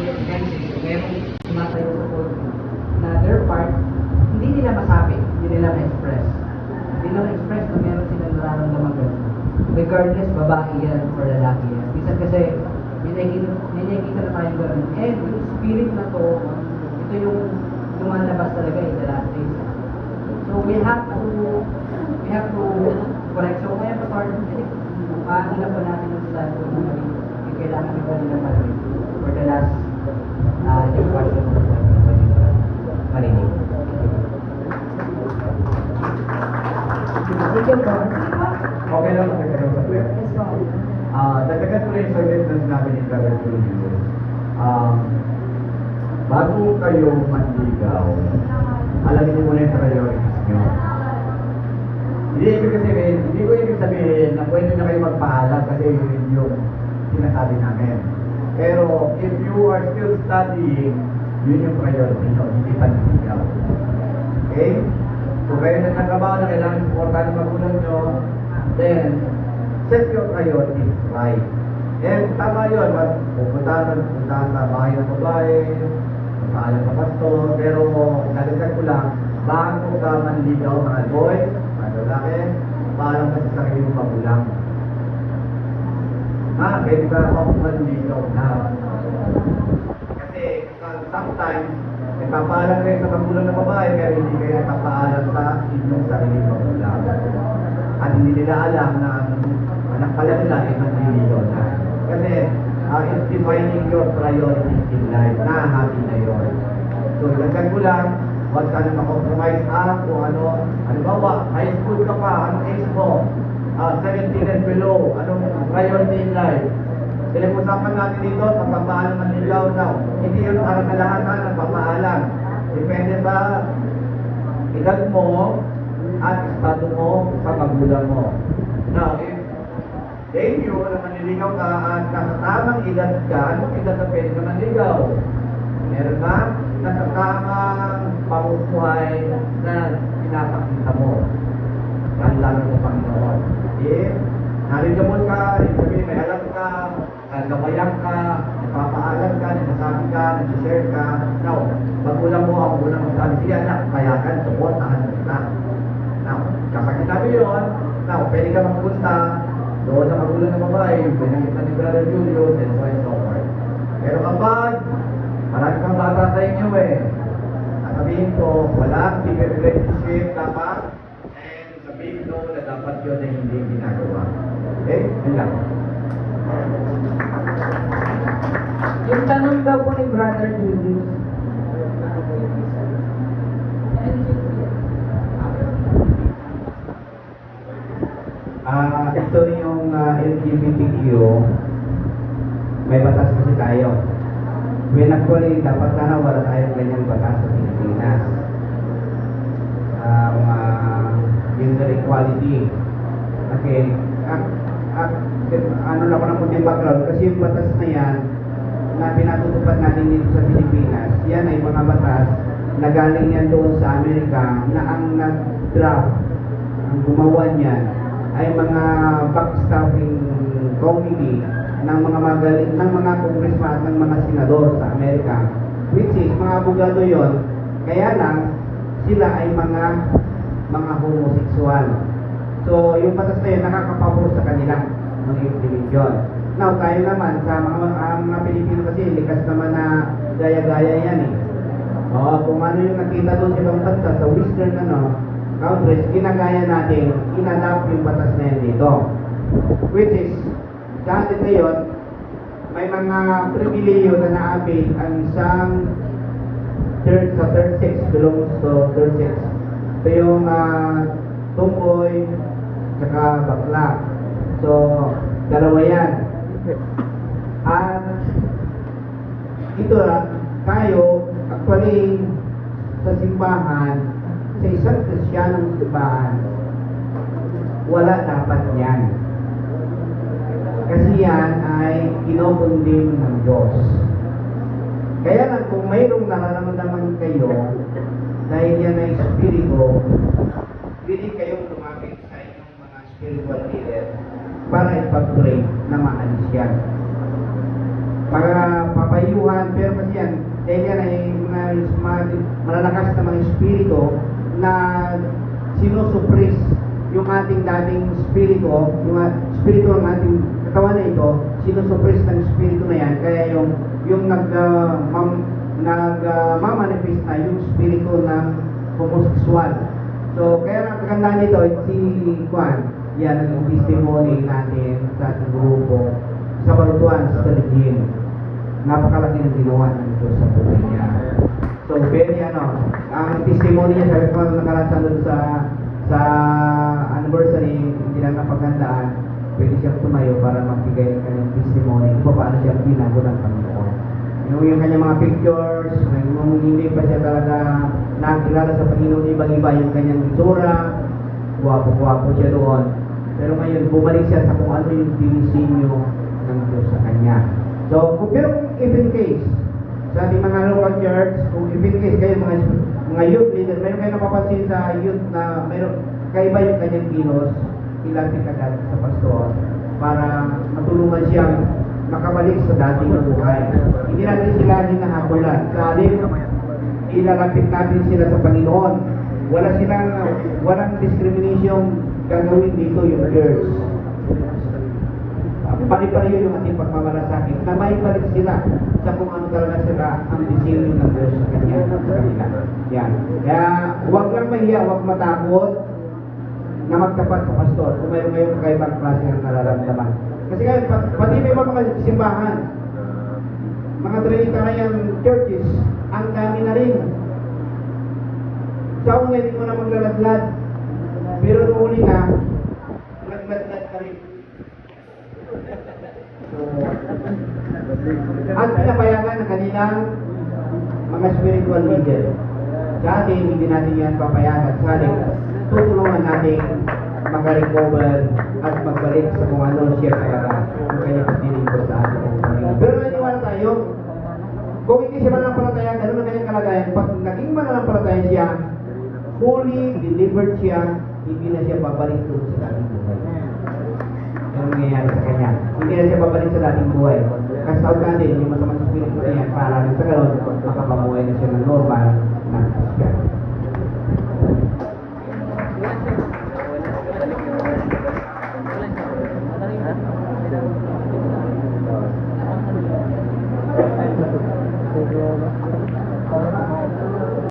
merong sumasayo sa pulpit na their part, hindi nila masabi, hindi nila ma-express. Hindi nila ma-express na meron silang nararamdaman ganun. Regardless, babae yan or lalaki yan. Minsan kasi, ninakita na tayo ganun. And yung spirit na to, ito yung lumalabas talaga in the last days. So we have to correct. So kaya pa-start, paano na po natin yung stand ko na yung kailangan iba nila pa rin for the last yung question ko marinig. Okay lang, nagkaroon sa prayer. Dagdagan ko rin sa witness namin ni Brother Julio. Bago kayo manligaw, alamin niyo muna yung priorities niyo. Hindi ko ibig sabihin na pwede na kayo magpaalam kasi yun yung sinasabi namin. Pero if you are still studying, yun yung priority niyo, hindi panligaw. Okay? Kung kayo nagtatrabaho na kailangan supportan ng magulang nyo, then, set your priorities right. And tama yun, pupunta sa bahay ng babae, paalam sa pastor, pero nalagdag ko lang, bago ka manligaw mga boy, mga lalaki, paalam ka sa sarili mong magulang. Pwede ka ako manligaw na. Kasi sometimes, nagpapaalam kayo sa magulang ng babae, pero hindi kayo nagpapaalam sa inyong sarili magulang. At hindi nila alam na anak pala nila ay magliligaw na. Kasi it's defining your priorities in life. Happy na yun. So, ilagay ko lang, huwag ka na makompromise kung ano ba, high school ka pa, anong age mo? 17 and below, anong priority in life? Pinag-usapan natin dito, pagpapaalam manligaw daw. Hindi yun para sa lahat ng papaalam. Depende sa edad mo at estado mo sa magulang mo. Now, if you na manliligaw ka at nasa tamang edad ka, anong edad na pwede ka manligaw? Meron ba? Nasa tamang pamumuhay na pinapakita mo. Lalo sa Panginoon. Naringamon ka, sabihin may alam ka, gabayang ka, nagpapaalam ka, nagsasabi ka, nag-share ka. Now, magulang mo, ako muna magsabi, sige anak, payagan, supportahan mo kita. Now, kapag sinabi yun, now, pwede ka magpunta doon sa magulang ng babae, pinagkit na ni Brother Julio, and so and so forth. Pero kapag, marami kang bata sa inyo sabihin ko, wala, bigger relationship, dapat, and sabihin ko na dapat yun ay hindi ginagawa. Okay? Yun lang. Yung tanong daw po ni Brother Julius. Ito yung LGBTQ, may batas kasi tayo. When actually, dapat sana wala tayong ganyang batas sa Pilipinas. Gender equality. Okay. Ano lang ko ng kunting background, kasi yung batas na yan, na pinatutupad natin dito sa Pilipinas, yan ay mga batas na galing yan doon sa Amerika, na ang nag-draft, ang gumawa niyan, ay mga backstabbing committee ng mga magaling, ng mga congressman at ng mga senador sa Amerika, which is mga abogado yon, kaya lang sila ay mga homosexual. So yung batas na yun nakakapabor sa kanila ng individual. Now tayo naman sa mga Pilipino kasi likas naman na gaya-gaya yan kung ano yung nakita doon sa ibang bansa sa western countries, ginagaya natin, inadapt yung batas na yan dito. Which is, sa atin ngayon, may mga pribileyo na naabig ang isang third sex, belongs to third sex. Ito yung tomboy, tsaka bakla. So, dalawa yan. At ito tayo, actually, sa simbahan, sa isang Kristiyanong simbahan, wala dapat yan. Kasi yan ay kinokondem ng Diyos. Kaya lang kung mayroong nararamdaman kayo dahil yan ay spirito, pwede kayong lumapit sa inyong mga spiritual leader para ipag-pray na maalis yan. Para papayuhan, pero malalakas na mga espiritu na sinusuppress yung ating dating espiritu, yung espiritu ng ating katawan na ito, sinusuppress ng espiritu na yan, kaya yung nagmamanifest na yung espiritu ng homosexual. So, kaya ang kagandaan nito, si Juan, yan ang testimony natin sa ating grupo sa Barutuan, sa Regine. Napakalaki ng ginawa ng Diyos sa buhay niya. So, very ang testimony niya, sabi ko nakarasan doon sa anniversary, hindi lang napagandaan, pwede siyang tumayo para magbigay ng kanyang testimony kung paano siya binago ng Panginoon. Yung kanyang mga pictures, nung hindi pa siya talaga nakilala sa Panginoon, ibang-iba yung kanyang itsura, guwapo-guwapo siya doon. Pero ngayon, bumalik siya sa kung ano yung dinisinyo ng Diyos sa kanya. So, pero kung even case, sa ating mga local church, kung even case kayo mga youth leader, mayroon kayo napapansin sa youth na mayroon kaiba yung kanyang kilos, ilapit agad sa pastor para matulungan siyang makabalik sa dating buhay. Hindi natin sila hinahabulan. Sa halip, ilalapit natin sila sa Panginoon. Walang discrimination gagawin dito yung church. Pari-pari yung ating pagmamalasakit na may balik sila sa kung ano talaga sila ang disilyo ng Diyos sa kanila. Yan. Kaya huwag lang mahiya, huwag matakot na magtapat sa pastor kung mayroon kayong kakaibang klase ng nararamdaman. Kasi kaya pati may mga simbahan, mga Trinitarian churches, ang dami na rin. Sa una hindi mo na maglaladlad, pero nung uli na, nagladlad ka rin. So, at pinapayagan ng kanilang mga spiritual leader. Sa atin, hindi natin yan papayagan. Sa atin, tutulungan natin makarecover at magbalik sa kung ano siya talaga ang kanyang pagdilingkod sa atin. Pero naniwala tayo, kung hindi siya mananampalataya, ganun ang kanyang kalagayan. Pag naging mananampalataya siya, fully delivered siya, hindi na siya babalik doon sa dating buhay. Ano nangyayari sa kanya? Hindi na siya babalik sa dating buhay. Kasi tawag natin, yung masamang spirito na yan, para rin sa gano'n, makapabuhay na siya ng normal,